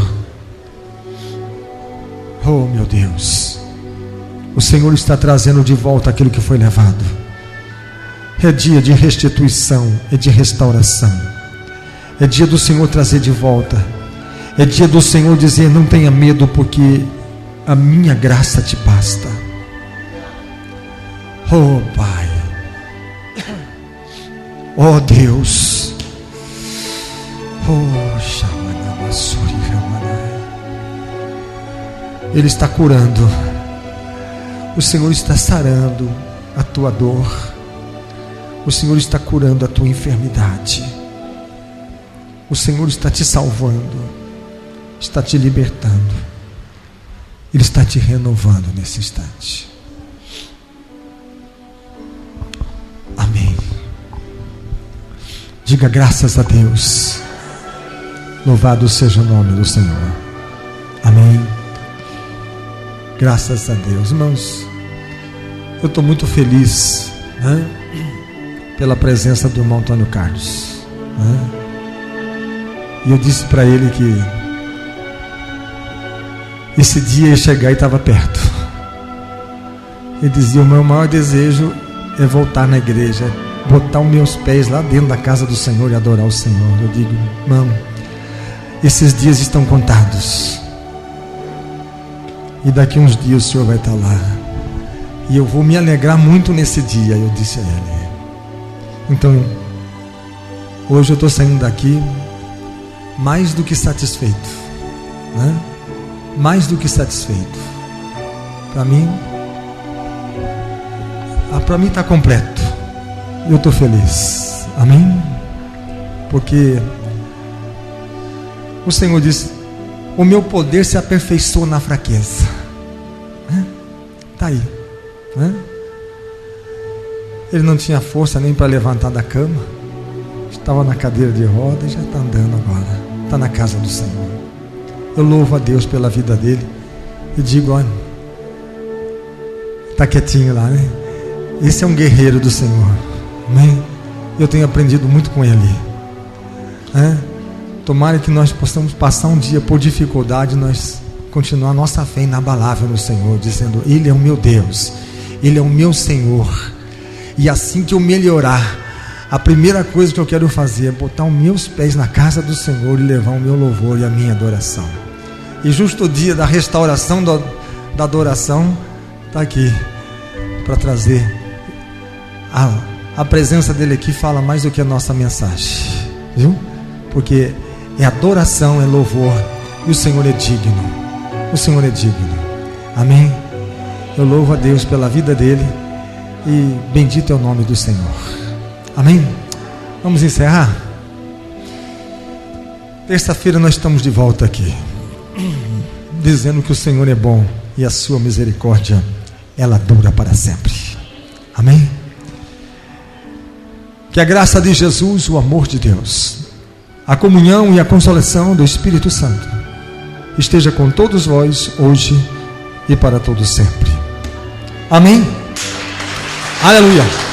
Oh meu Deus. O Senhor está trazendo de volta aquilo que foi levado. É dia de restituição. É de restauração. É dia do Senhor trazer de volta. É dia do Senhor dizer: não tenha medo, porque a minha graça te basta. Oh Pai. Oh Deus. Oh Shamanamassuri Ramanai. Ele está curando. O Senhor está sarando a tua dor. O Senhor está curando a tua enfermidade. O Senhor está te salvando. Está te libertando. Ele está te renovando nesse instante. Amém. Diga graças a Deus. Louvado seja o nome do Senhor. Amém. Graças a Deus. Irmãos, eu estou muito feliz, né, pela presença do irmão Antônio Carlos, né? E eu disse para ele que esse dia ia chegar e estava perto. Ele dizia: o meu maior desejo é voltar na igreja, botar os meus pés lá dentro da casa do Senhor e adorar o Senhor. Eu digo: irmão, esses dias estão contados. E daqui uns dias o Senhor vai estar lá. E eu vou me alegrar muito nesse dia. Eu disse a ele. Então, hoje eu estou saindo daqui mais do que satisfeito, né? Mais do que satisfeito. Para mim está completo. Eu estou feliz. Amém? Porque o Senhor disse: o meu poder se aperfeiçoa na fraqueza. Está aí. né? Ele não tinha força nem para levantar da cama, estava na cadeira de roda e já está andando agora, está na casa do Senhor. Eu louvo a Deus pela vida dele e digo: olha, está quietinho lá, né? Esse é um guerreiro do Senhor, amém? Eu tenho aprendido muito com ele, né? Tomara que nós possamos passar um dia por dificuldade, nós continuar nossa fé inabalável no Senhor, dizendo: Ele é o meu Deus, Ele é o meu Senhor. E assim que eu melhorar, a primeira coisa que eu quero fazer é botar os meus pés na casa do Senhor e levar o meu louvor e a minha adoração. E justo o dia da restauração da adoração está aqui para trazer a presença dele aqui. Fala mais do que a nossa mensagem, viu? Porque é adoração, é louvor, e o Senhor é digno, o Senhor é digno, amém? Eu louvo a Deus pela vida dele e bendito é o nome do Senhor, amém? Vamos encerrar. Terça-feira nós estamos de volta aqui, dizendo que o Senhor é bom e a sua misericórdia, ela dura para sempre, amém? Que a graça de Jesus, o amor de Deus, a comunhão e a consolação do Espírito Santo esteja com todos vós hoje e para todos sempre, amém? Aleluia.